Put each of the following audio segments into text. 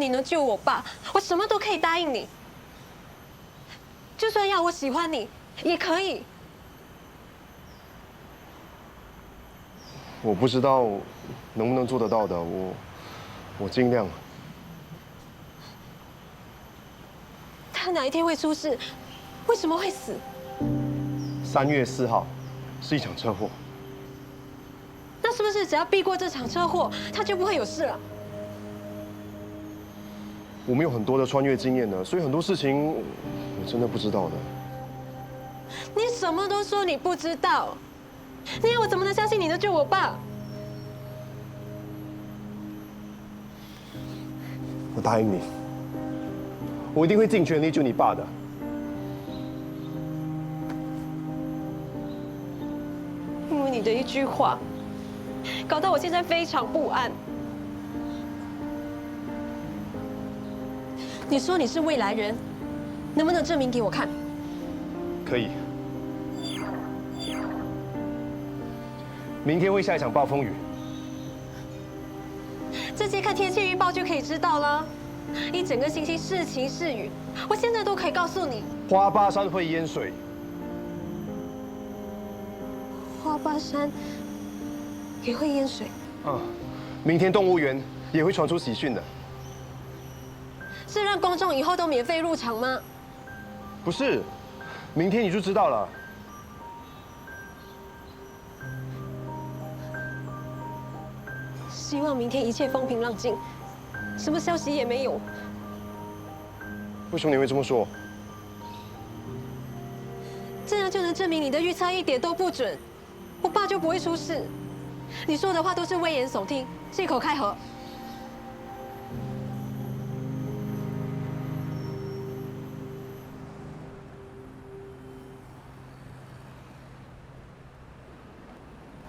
你能救我爸，我什么都可以答应你。就算要我喜欢你，也可以。我不知道能不能做得到的，我尽量。他哪一天会出事？为什么会死3月4号是一场车祸。那是不是只要避过这场车祸，他就不会有事了？我们有很多的穿越经验呢，所以很多事情我真的不知道的。你什么都说你不知道，那样我怎么能相信你能救我爸？我答应你，我一定会尽全力救你爸的。因为你的一句话，搞到我现在非常不安。你说你是未来人，能不能证明给我看？可以。明天会下一场暴风雨。直接看天气预报就可以知道了。一整个星期是晴是雨，我现在都可以告诉你。花巴山会淹水。花巴山也会淹水。明天动物园也会传出喜讯的。是让公众以后都免费入场吗？不是，明天你就知道了。希望明天一切风平浪静，什么消息也没有。为什么你会这么说？这样就能证明你的预测一点都不准，我爸就不会出事。你说的话都是危言耸听，借口开河。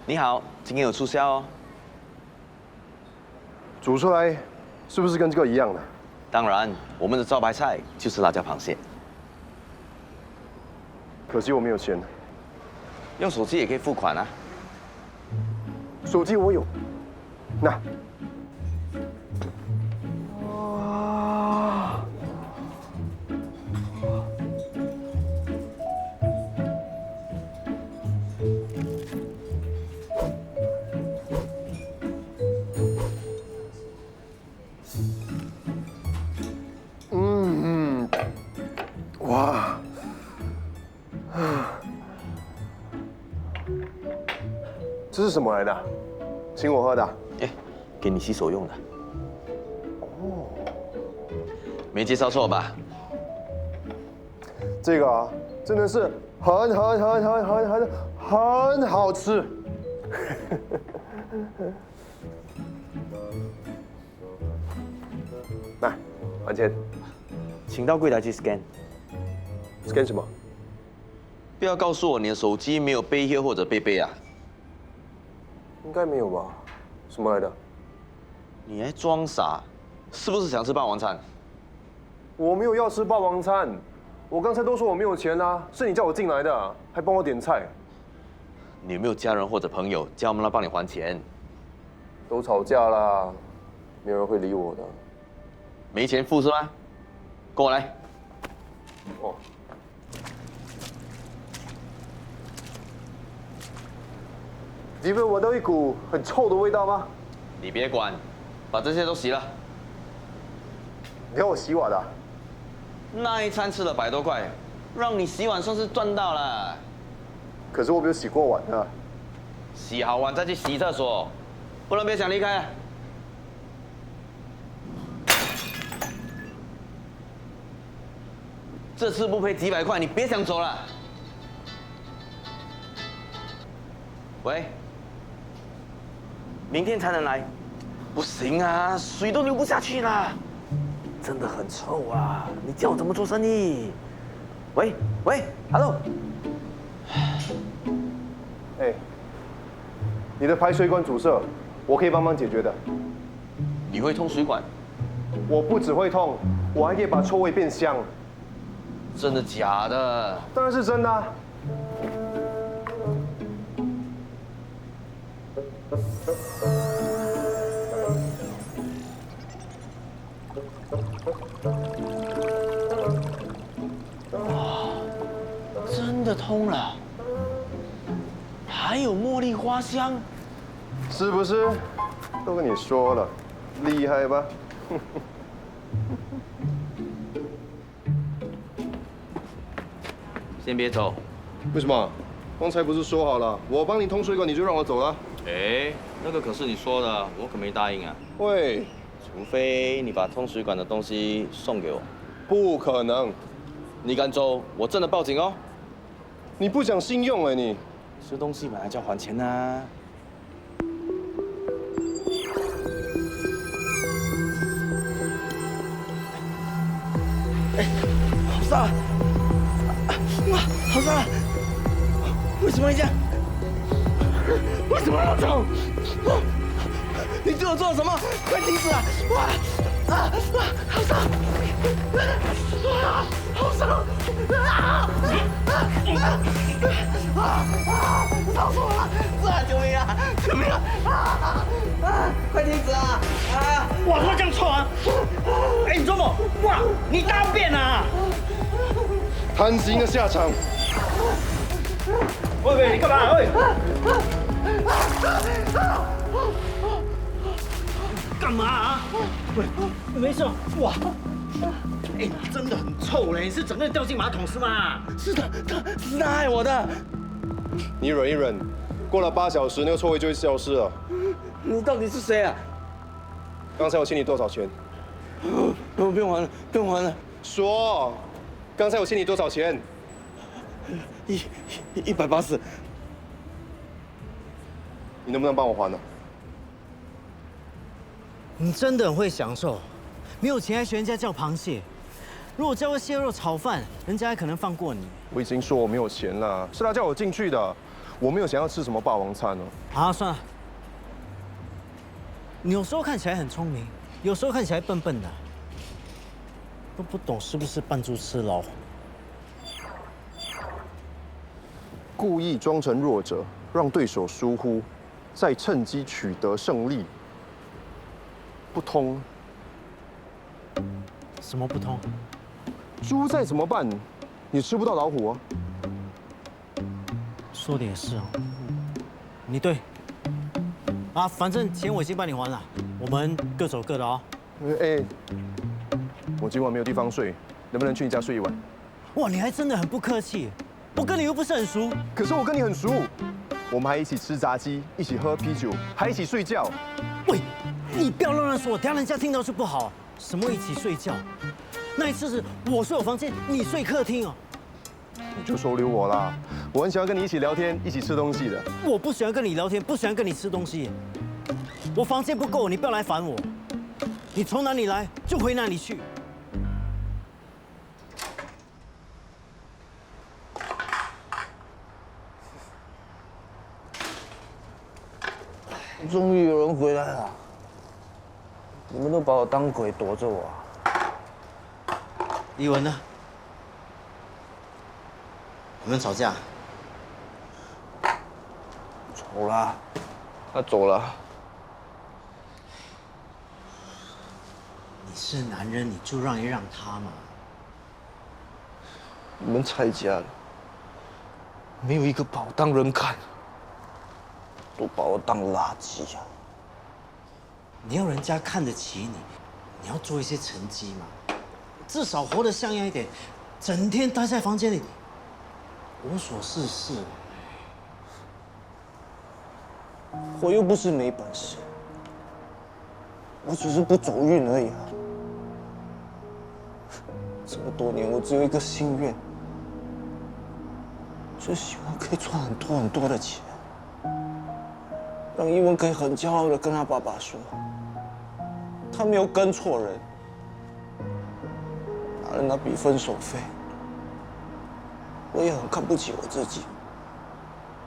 你好，今天有促销哦。煮出来是不是跟这个一样的？当然，我们的招牌菜就是辣椒螃蟹。可惜我没有钱。用手机也可以付款啊。手机我有，那。哇！哇！这是什么来的？请我喝的？哎，给你洗手用的。哦，没介绍错吧？这个啊，真的是很好吃。来，还钱。请到柜台去 scan。scan 什么？不要告诉我你的手机没有背贴或者背背啊！应该没有吧？什么来的？你还装傻？是不是想吃霸王餐？我没有要吃霸王餐，我刚才都说我没有钱啊，是你叫我进来的，还帮我点菜。你有没有家人或者朋友叫他们来帮你还钱？都吵架啦，没有人会理我的。没钱付是吗？跟我来。哦。你闻到一股很臭的味道吗？你别管，把这些都洗了。你要我洗碗的？那一餐吃了100多块，让你洗碗算是赚到了。可是我没有洗过碗的。洗好碗再去洗厕所，不然别想离开。这次不赔几百块，你别想走了。喂，明天才能来，不行啊，水都流不下去了，真的很臭啊！你叫我怎么做生意？喂，hello。哎，你的排水管阻塞，我可以帮忙解决的。你会通水管？我不只会痛，我还可以把臭味变香。真的假的？当然是真的啊。得通了，还有茉莉花香，是不是？都跟你说了，厉害吧？先别走。为什么？刚才不是说好了，我帮你通水管，你就让我走了？哎，那个可是你说的，我可没答应啊。喂，除非你把通水管的东西送给我。不可能！你敢走，我真的报警哦。你不讲信用哎你！吃东西本来就要还钱呐。哎，好杀！哇，好杀！为什么会这样？为什么要走？你对我做了什么？快停止啊！哇！好伤！好伤！烧死我了！救命啊！救命啊！快停止啊！哇，怎么这样臭啊？哎，你周某，哇，你大便啊！贪心的下场。喂，你干嘛？喂！干嘛啊？喂，没事。哇，哎，真的很臭嘞！你是整个人掉进马桶是吗？是他害我的。你忍一忍，过了8小时，那个臭味就会消失了。你到底是谁啊？刚才我欠你多少钱？不用还了，不用还了。说，刚才我欠你多少钱180。你能不能帮我还呢？你真的很会享受，没有钱还学人家叫螃蟹。如果叫个蟹肉炒饭，人家还可能放过你。我已经说我没有钱了，是他叫我进去的，我没有想要吃什么霸王餐哦。啊，算了。你有时候看起来很聪明，有时候看起来笨笨的，都不懂是不是扮猪吃老虎。故意装成弱者，让对手疏忽，再趁机取得胜利，不通。什么不通？猪再怎么办，你吃不到老虎啊。说的也是哦。你对。啊，反正钱我已经帮你还了，我们各走各的哦。哎，我今晚没有地方睡，能不能去你家睡一晚？哇，你还真的很不客气，我跟你又不是很熟。可是我跟你很熟，我们还一起吃炸鸡，一起喝啤酒，还一起睡觉。喂，你不要乱说，等下人家听到就不好。什么一起睡觉？那一次是我睡我房间，你睡客厅哦。你就收留我啦，我很喜欢跟你一起聊天，一起吃东西的。我不喜欢跟你聊天，不喜欢跟你吃东西。我房间不够，你不要来烦我。你从哪里来就回哪里去。终于有人回来了，你们都把我当鬼躲着我。怡文呢？有没有吵架？走了，他走了。你是男人，你就让一让他嘛。你们拆家了，没有一个把我当人看，都把我当垃圾啊！你要人家看得起你，你要做一些成绩嘛，至少活得像样一点。整天待在房间里，无所事事。我又不是没本事，我只是不走运而已啊！这么多年，我只有一个心愿，就希望可以赚很多很多的钱，让一文可以很骄傲的跟他爸爸说，他没有跟错人，拿了那笔分手费，我也很看不起我自己。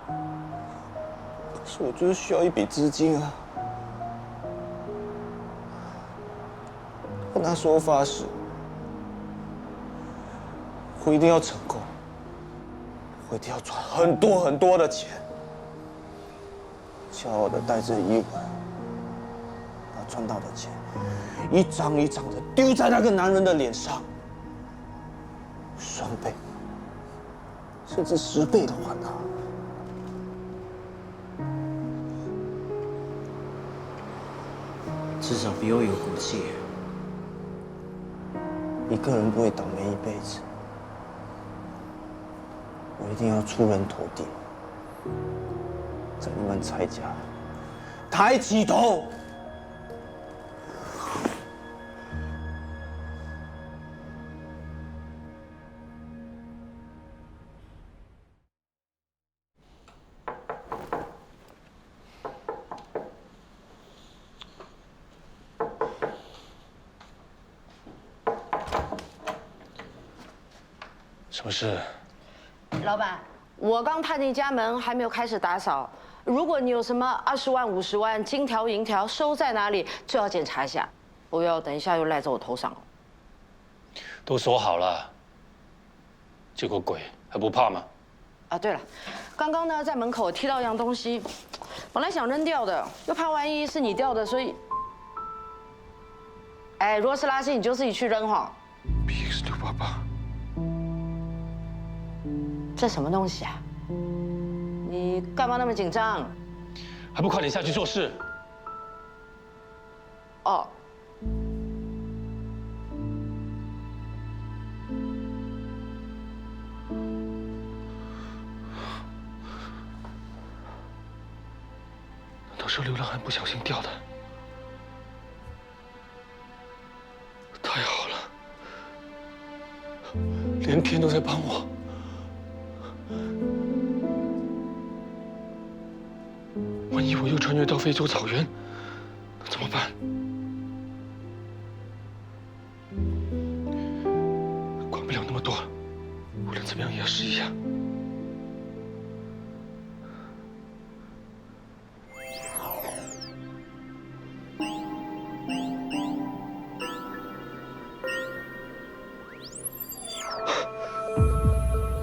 可是我就是需要一笔资金啊！我那时候发誓，我一定要成功，我一定要赚很多很多的钱，骄傲的带着一文，把赚到的钱一张一张的丢在那个男人的脸上，双倍、甚至10倍的还他。至少比我有骨气。一个人不会倒霉一辈子，我一定要出人头地，在你们蔡家抬起头。什么事？老板，我刚踏进家门，还没有开始打扫。如果你有什么20万、50万金条、银条收在哪里，最好检查一下，不要等一下又赖在我头上哦。都说好了，结果鬼还不怕吗？啊，对了，刚刚呢在门口踢到一样东西，本来想扔掉的，又怕万一是你掉的，所以，哎，如果是垃圾你就自己去扔哈。BX688。这什么东西啊？你干嘛那么紧张？还不快点下去做事！哦，难道是流浪汉不小心掉的？太好了，连天都在帮我。万一我又穿越到非洲草原，那怎么办？管不了那么多，无论怎么样也要试一下。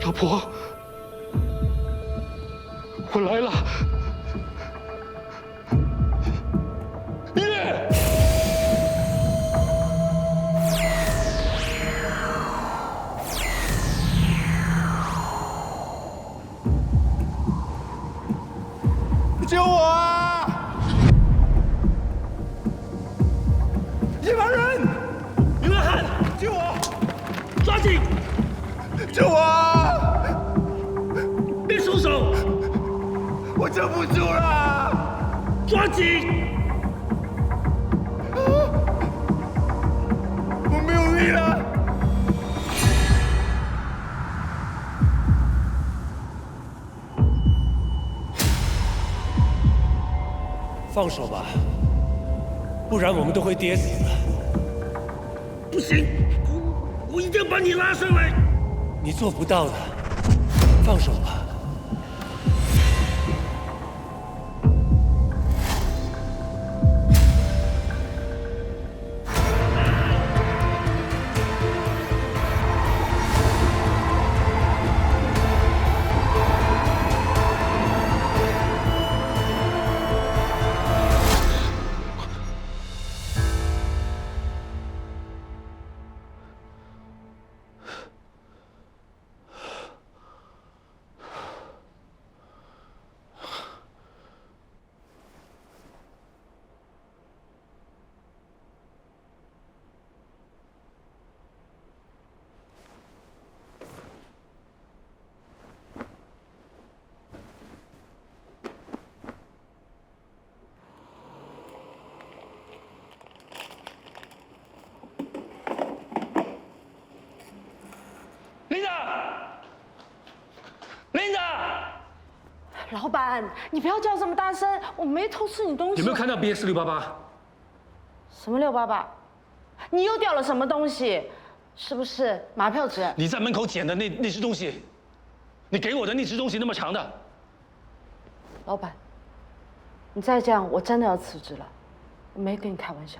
老婆，我来了。救我啊！一帮人，流浪汉，救我！抓紧！救我啊！别松手！我撑不住了！抓紧！我没有力了。放手吧，不然我们都会跌死的。不行，我一定要把你拉上来。你做不到的，放手吧。老板，你不要叫这么大声，我没偷吃你东西。有没有看到 BX688？什么688？你又掉了什么东西？是不是马票纸？你在门口捡的那只东西，你给我的那只东西那么长的。老板，你再这样，我真的要辞职了。我没跟你开玩笑。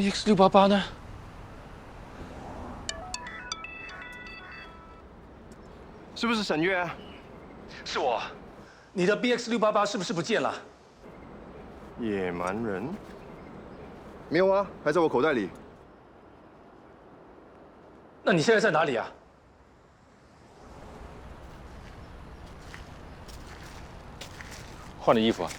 BX688呢？是不是沈月啊？是我。你的 BX688是不是不见了？野蛮人？没有啊，还在我口袋里。那你现在在哪里啊？换了衣服啊？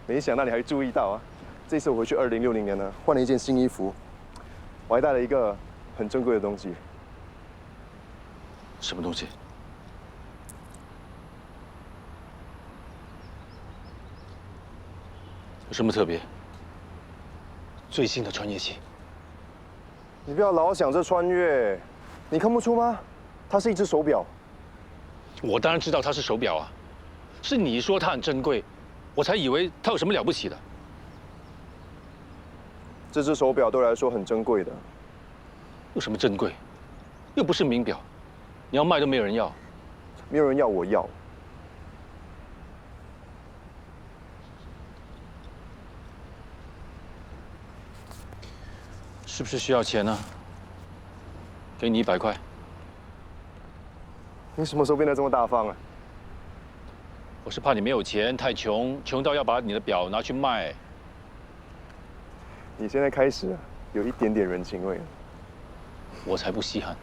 没想到你还注意到啊！这次我回去2060年呢，换了一件新衣服，我还带了一个很珍贵的东西。什么东西？有什么特别？最新的穿越器。你不要老想着穿越，你看不出吗？它是一只手表。我当然知道它是手表啊，是你说它很珍贵，我才以为它有什么了不起的。这只手表对我来说很珍贵的。有什么珍贵？又不是名表，你要卖都没有人要。没有人要，我要。是不是需要钱呢？给你100块。你什么时候变得这么大方啊？我是怕你没有钱，太穷，穷到要把你的表拿去卖。你现在开始有一点点人情味了。我才不稀罕。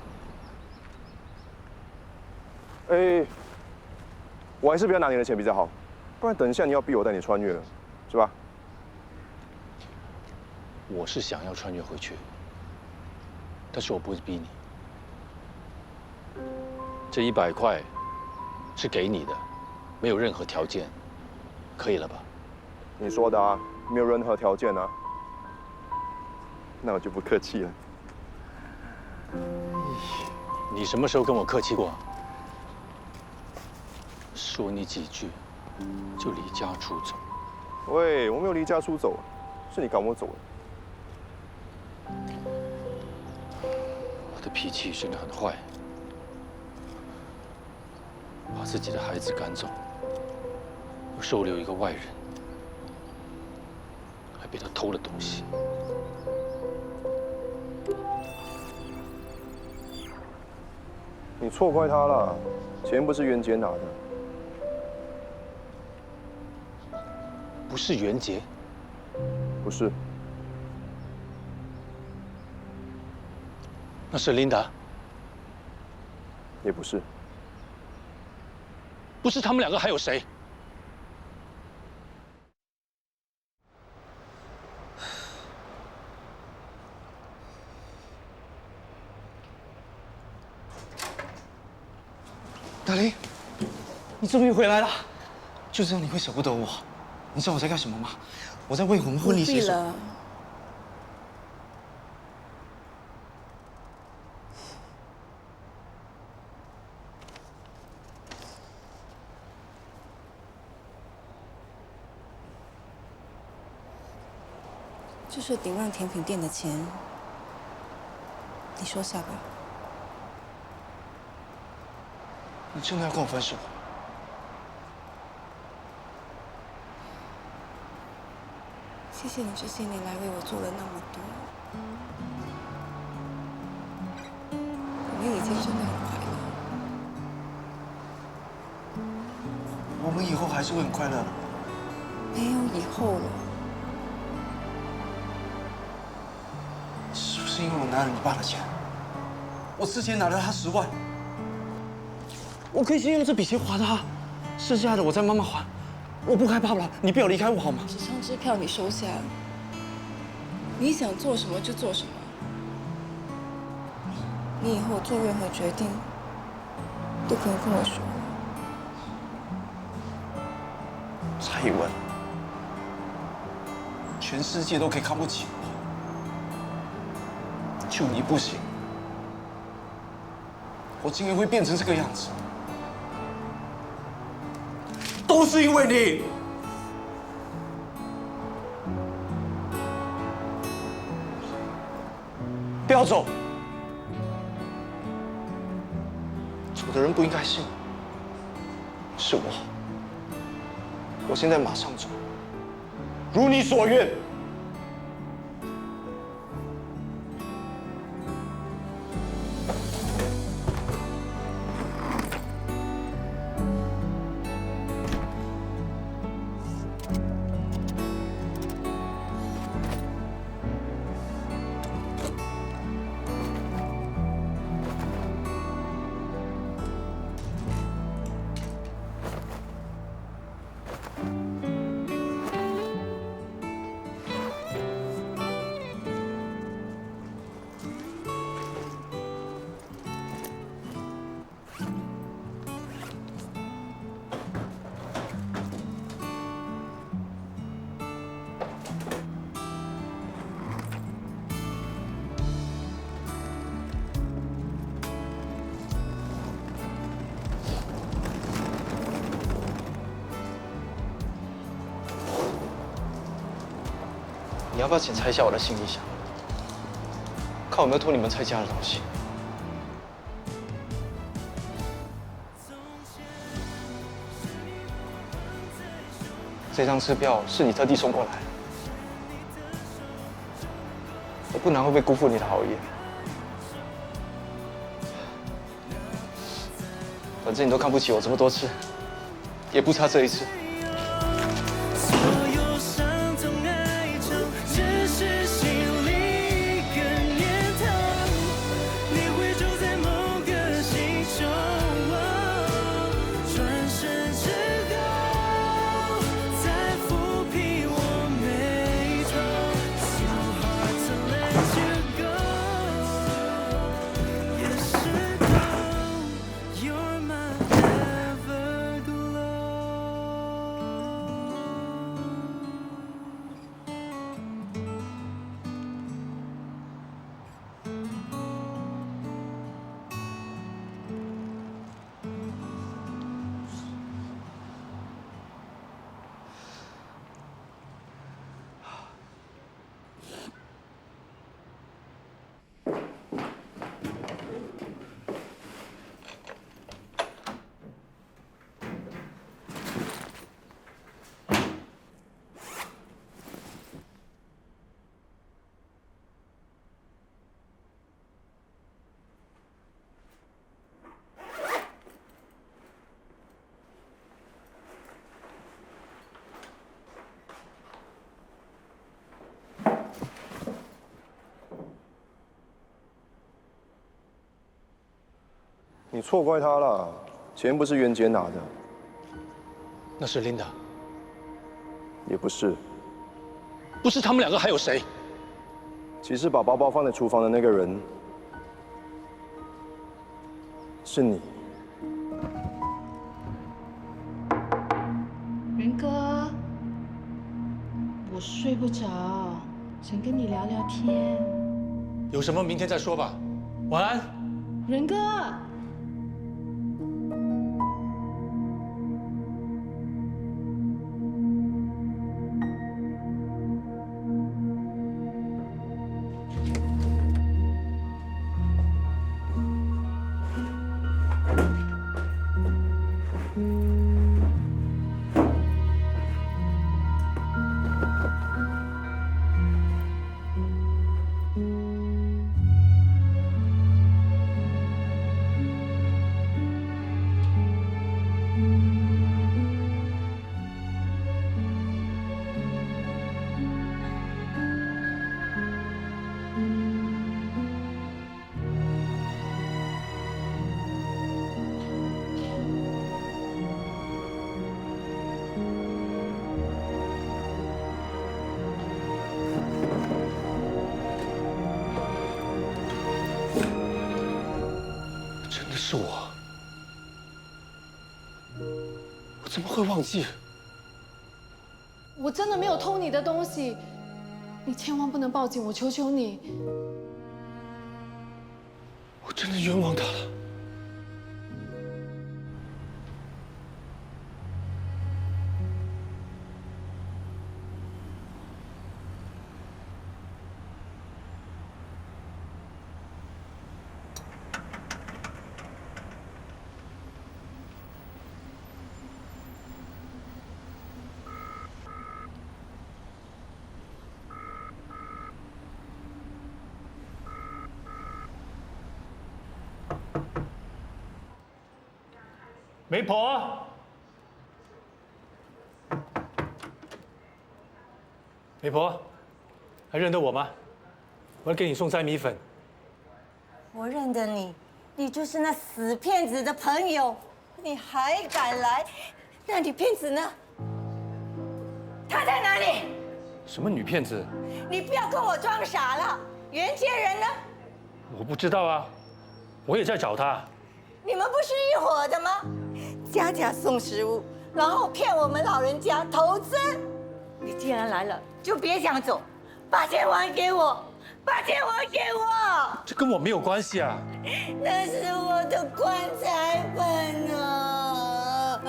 哎，我还是不要拿你的钱比较好，不然等一下你要逼我带你穿越了，是吧？我是想要穿越回去，但是我不会逼你。这100块是给你的，没有任何条件，可以了吧？你说的啊，没有任何条件啊。那我就不客气了。你什么时候跟我客气过？说你几句，就离家出走。喂，我没有离家出走，是你赶我走的。我的脾气真的很坏，把自己的孩子赶走，又收留一个外人，还被他偷了东西。你错怪他了，钱不是袁杰拿的。不是袁杰，不是，那是琳达，也不是。不是他们2个还有谁？大林，你终于回来了，就知道你会舍不得我。你知道我在干什么吗？我在为我们婚礼写手。了。这是顶浪甜品店的钱，你收下吧。你真的要跟我分手？谢谢你这些年来为我做了那么多，我们以前真的很快乐。我们以后还是会很快乐的。没有以后了。是不是因为我拿了你爸的钱？我之前拿了他10万，我可以先用这笔钱还他，剩下的我再慢慢还。我不害怕了，你不要离开我好吗？这张支票你收下，你想做什么就做什么。你以后做任何决定都可以跟我说。蔡英文，全世界都可以看不起我，就你不行。我今天会变成这个样子，都是因为你。不要走，走的人不应该是你，是我。我现在马上走，如你所愿。你要不要检查一下我的行李箱，看有没有偷你们蔡家的东西？这张支票是你特地送过来的，我不然会不会辜负你的好意？反正你都看不起我这么多次，也不差这一次。你错怪他了，钱不是袁杰拿的，那是 Linda， 也不是。不是他们两个还有谁？其实把包包放在厨房的那个人是你。仁哥，我睡不着，想跟你聊聊天。有什么明天再说吧。晚安。仁哥。是我怎么会忘记？我真的没有偷你的东西，你千万不能报警，我求求你。我真的冤枉他了。媒婆，媒婆，还认得我吗？我要给你送斋米粉。我认得你，你就是那死骗子的朋友，你还敢来？那女骗子呢？她在哪里？什么女骗子？你不要跟我装傻了。袁杰人呢？我不知道啊，我也在找她。你们不是一伙的吗？家家送食物，然后骗我们老人家投资。你既然来了，就别想走，把钱还给我，把钱还给我。这跟我没有关系啊。那是我的棺材本啊！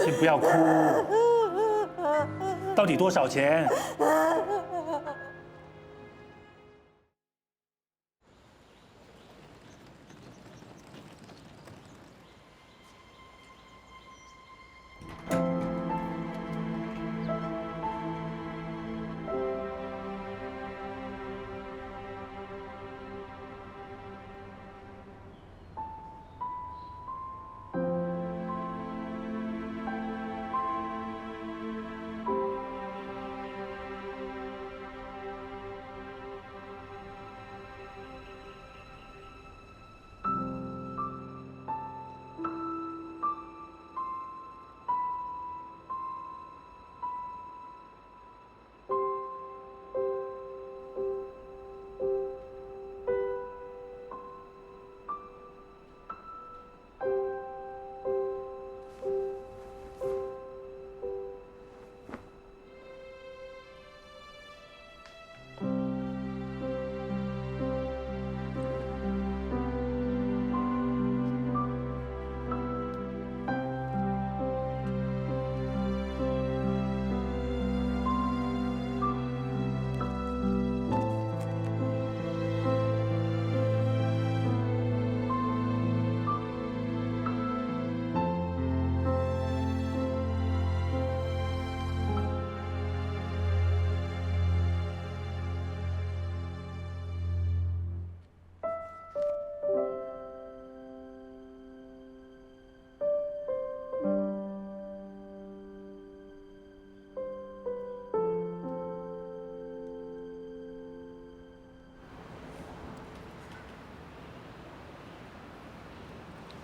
先不要哭。到底多少钱？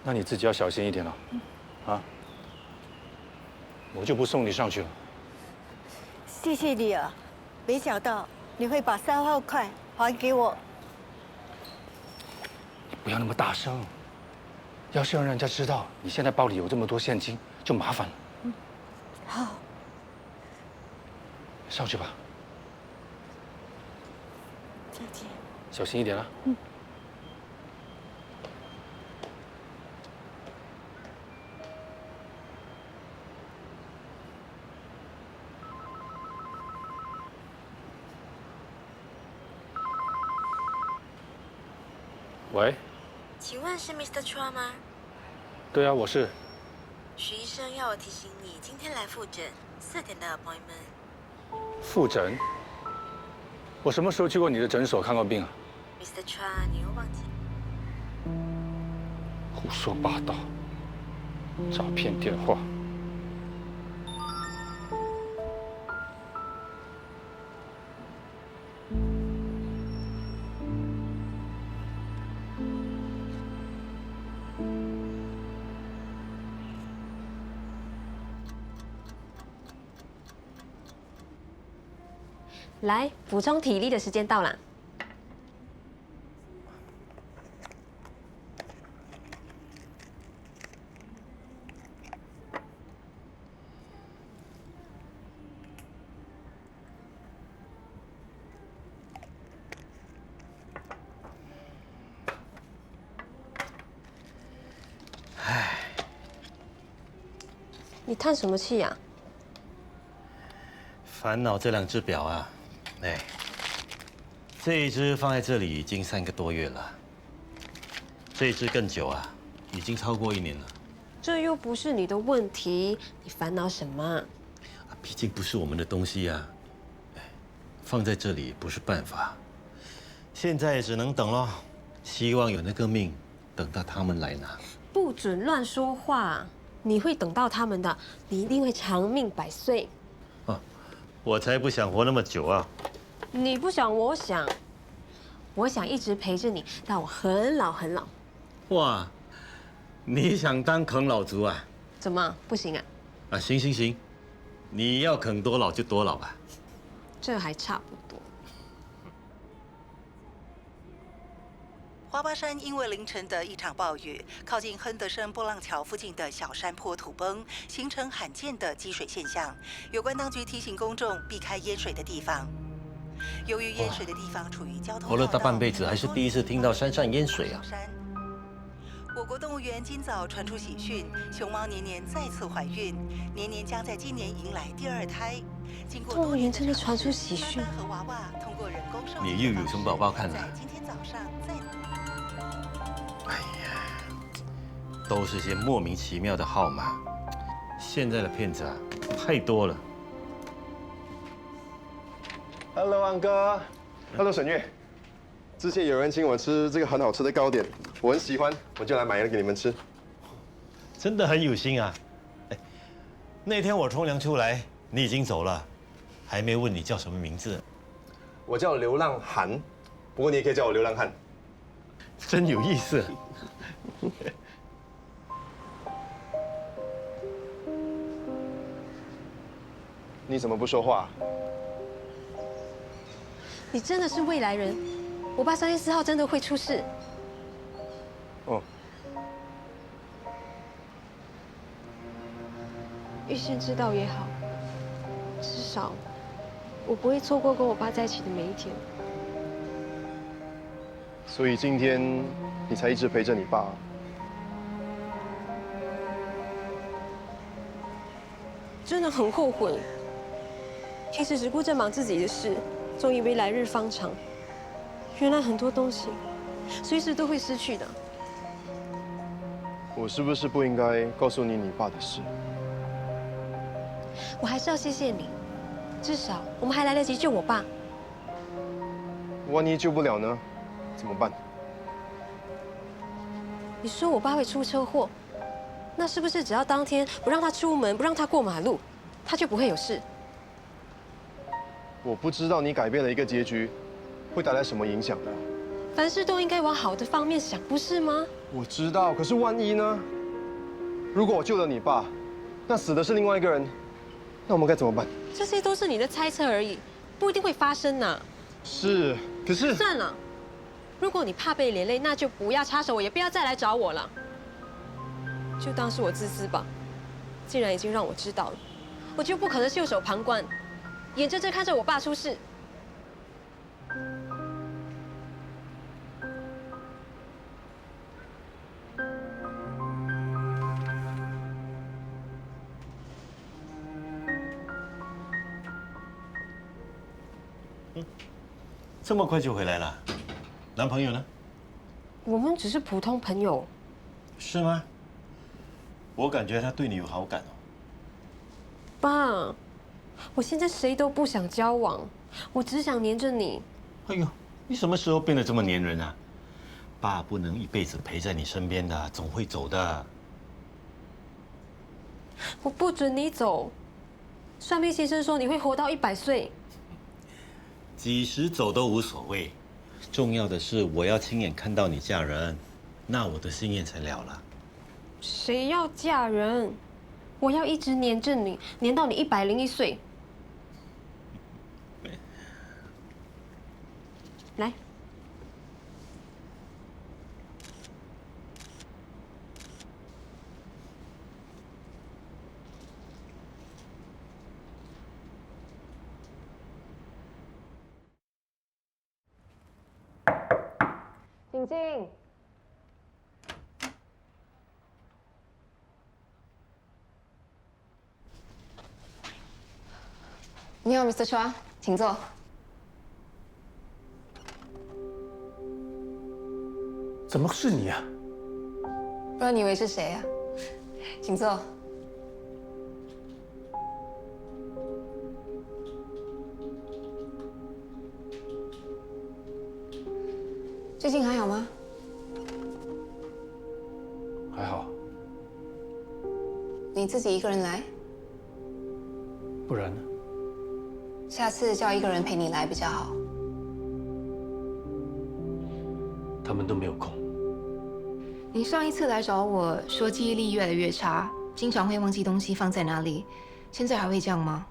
那你自己要小心一点了，啊！我就不送你上去了。谢谢你啊，没想到你会把3万块还给我。你不要那么大声，要是让人家知道你现在包里有这么多现金，就麻烦了。好，上去吧，再见。小心一点啊。喂，请问是 Mr. Chua 吗？对啊，我是。徐医生要我提醒你，今天来复诊，4点的 appointment。复诊？我什么时候去过你的诊所看过病啊 ？Mr. Chua，你又忘记？胡说八道，诈骗电话。来，补充体力的时间到了。唉，你叹什么气呀？烦恼这2只表啊。哎，这一只放在这里已经3个多月了，这一只更久啊，已经超过1年了。这又不是你的问题，你烦恼什么？毕竟不是我们的东西啊，放在这里不是办法。现在只能等咯，希望有那个命，等到他们来拿。不准乱说话，你会等到他们的，你一定会长命100岁。我才不想活那么久啊！你不想，我想，我想一直陪着你到我很老很老。哇，你想当啃老族啊？怎么不行啊？啊，行行行，你要啃多老就多老吧。这还差不多。花巴山因为凌晨的一场暴雨，靠近亨德森波浪桥附近的小山坡土崩，形成罕见的积水现象。有关当局提醒公众避开淹水的地方。由于淹水的地方处于交通，活了大半辈子，还是第一次听到山上淹水啊！我国动物园今早传出喜讯，熊猫年年再次怀孕，年年将在今年迎来第2胎。经过动物园真的传出喜讯，妈妈和娃娃通过人工受你又有熊宝宝看了？在今天早上再。哎呀，都是些莫名其妙的号码。现在的骗子啊，太多了。Hello， 安哥。Hello， 沈月。之前有人请我吃这个很好吃的糕点，我很喜欢，我就来买了给你们吃。真的很有心啊！哎，那天我冲凉出来，你已经走了，还没问你叫什么名字。我叫流浪汉，不过你也可以叫我流浪汉。真有意思。你怎么不说话？你真的是未来人。我爸3月4号真的会出事。哦。预先知道也好，至少我不会错过跟我爸在一起的每一天。所以今天你才一直陪着你爸。真的很后悔，平时只顾着忙自己的事，总以为来日方长。原来很多东西随时都会失去的。我是不是不应该告诉你爸的事？我还是要谢谢你，至少我们还来得及救我爸。万一救不了呢？怎么办？你说我爸会出车祸，那是不是只要当天不让他出门，不让他过马路，他就不会有事？我不知道你改变了一个结局，会带来什么影响的。凡事都应该往好的方面想，不是吗？我知道，可是万一呢？如果我救了你爸，那死的是另外一个人，那我们该怎么办？这些都是你的猜测而已，不一定会发生呐。是，可是算了，如果你怕被连累，那就不要插手，也不要再来找我了。就当是我自私吧。既然已经让我知道了，我就不可能袖手旁观，眼睁睁看着我爸出事。这么快就回来了？男朋友呢？我们只是普通朋友。是吗？我感觉他对你有好感哦。爸，我现在谁都不想交往，我只想黏着你。哎呦，你什么时候变得这么黏人啊？爸不能一辈子陪在你身边的，总会走的。我不准你走。算命先生说你会活到100岁。几时走都无所谓，重要的是我要亲眼看到你嫁人，那我的心愿才了了。谁要嫁人？我要一直黏着你，黏到你101岁。来。静静，你好 ，Mr. Chua， 请坐。怎么是你啊？不然你以为是谁啊？请坐。最近还好吗？还好。你自己一个人来？不然呢？下次叫一个人陪你来比较好。他们都没有空。你上一次来找我说记忆力越来越差，经常会忘记东西放在哪里，现在还会这样吗？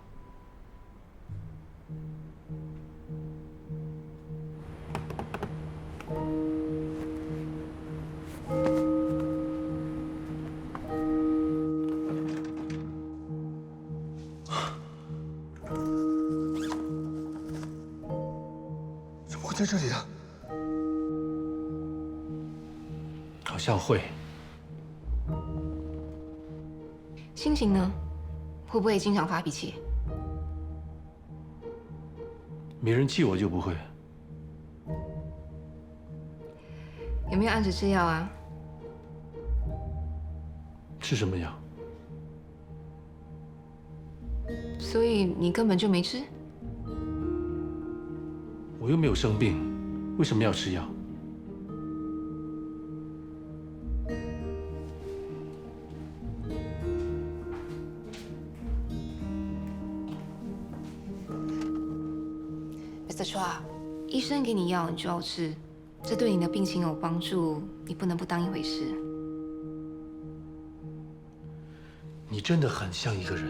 怎么会在这里啊？好像会。心情呢？会不会经常发脾气？没人气我就不会。有没有按时吃药啊？吃什么药？所以你根本就没吃？我又没有生病，为什么要吃药？Mr. Chua， 医生给你药你就要吃，这对你的病情有帮助，你不能不当一回事。你真的很像一个人。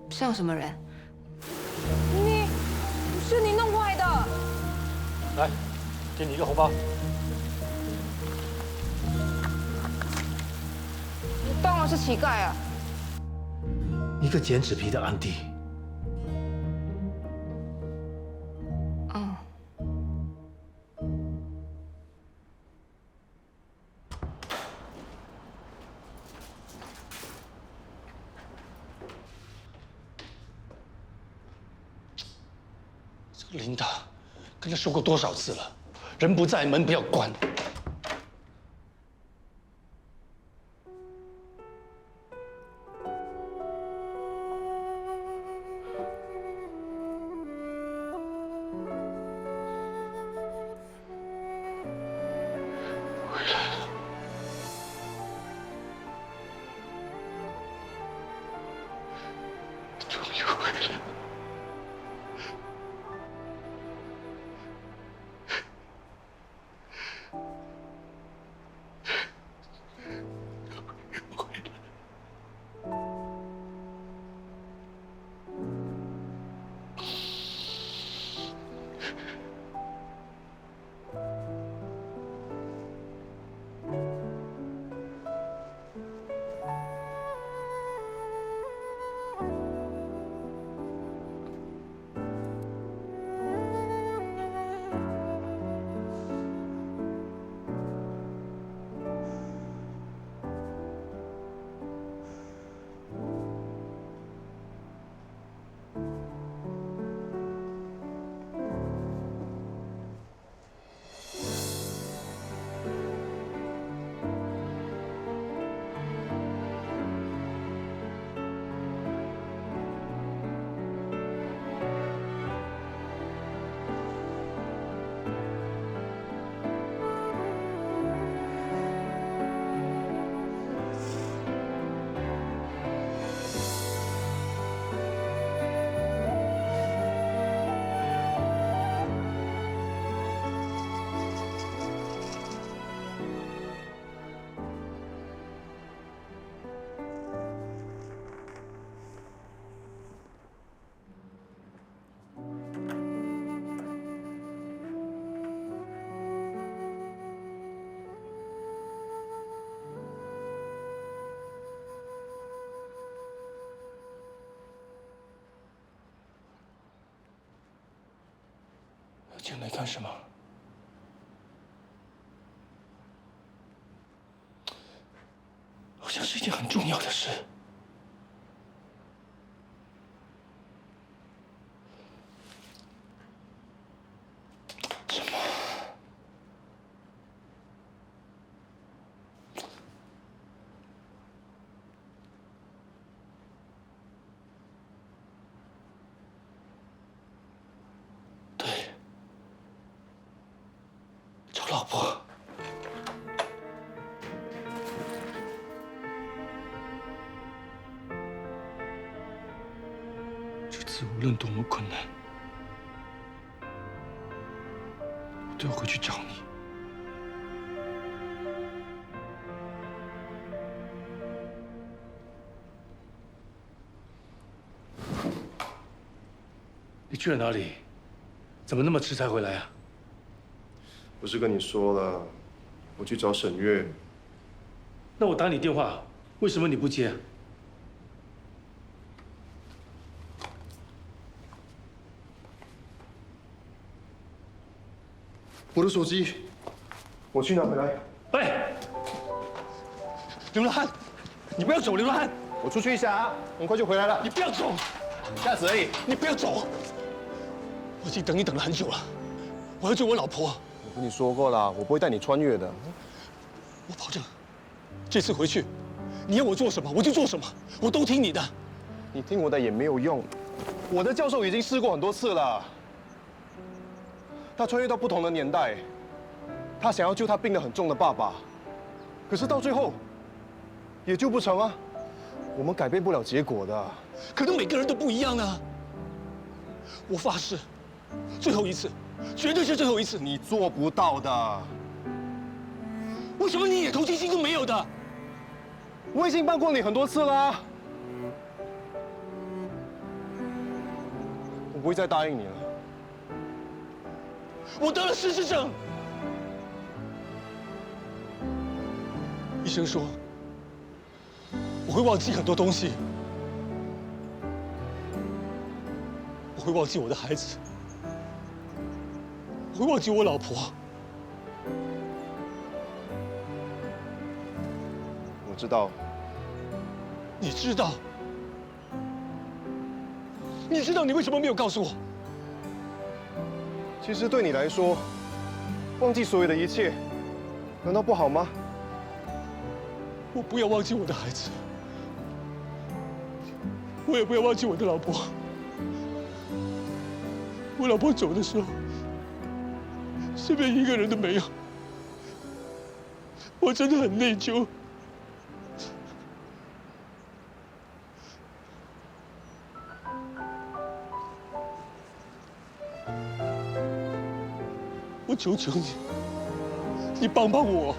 像什么人？是你弄坏的。来，给你一个红包。你当我是乞丐啊？一个捡纸皮的安迪。哦。这个琳达，跟他说过多少次了，人不在，门不要关。回来了，终于回来了。进来干什么？好像是一件很重要的事。什么？对。找老婆。这次无论多么困难，我都要回去找你。你去了哪里？怎么那么迟才回来啊？不是跟你说了，我去找沈月。那我打你电话，为什么你不接？我的手机，我去拿回来。喂，流浪汉，你不要走，流浪汉！我出去一下啊，很快就回来了。你不要走，一下子而已。你不要走！我已经等你等了很久了，我要救我老婆。我跟你说过了，我不会带你穿越的。我保证，这次回去，你要我做什么我就做什么，我都听你的。你听我的也没有用，我的教授已经试过很多次了。他穿越到不同的年代，他想要救他病得很重的爸爸，可是到最后也救不成啊。我们改变不了结果的。可能每个人都不一样啊。我发誓，最后一次，绝对是最后一次。你做不到的。为什么你一点同情心都没有的？我已经帮过你很多次了，我不会再答应你了。我得了失智症，医生说我会忘记很多东西，我会忘记我的孩子，我会忘记我老婆。我知道。你知道？你知道你为什么没有告诉我？其实对你来说，忘记所有的一切，难道不好吗？我不要忘记我的孩子，我也不要忘记我的老婆。我老婆走的时候，身边一个人都没有，我真的很内疚。我求求你，你帮帮我，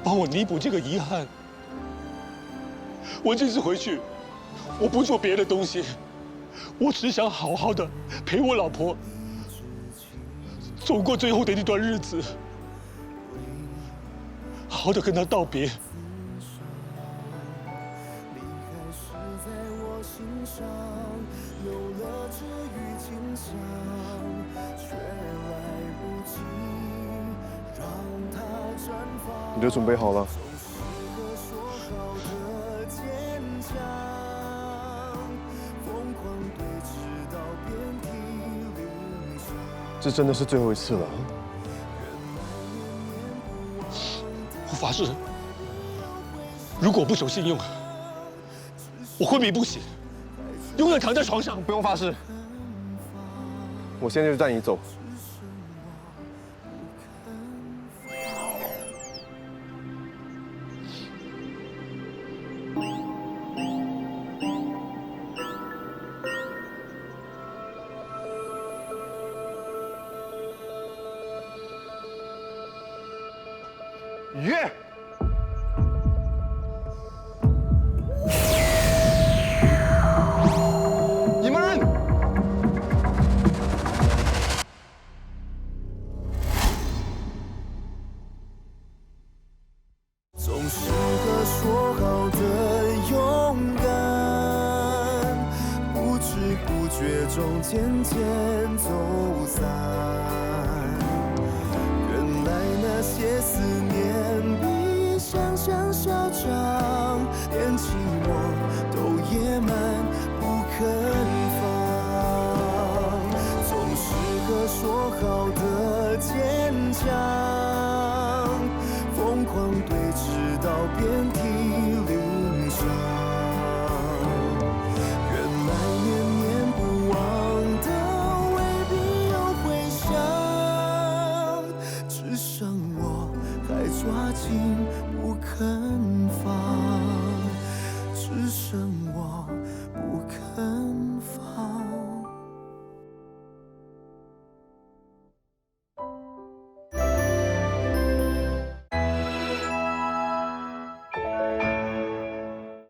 帮我弥补这个遗憾。我这次回去，我不做别的东西，我只想好好的陪我老婆走过最后的那段日子，好好的跟她道别。你就准备好了？这真的是最后一次了。我发誓，如果我不守信用，我昏迷不醒，永远躺在床上。不用发誓，我现在就带你走。约。你们。总是个说好的勇敢，不知不觉中渐渐走散。原来那些思念比想象嚣张，连寂寞都野蛮不肯放。总是个说好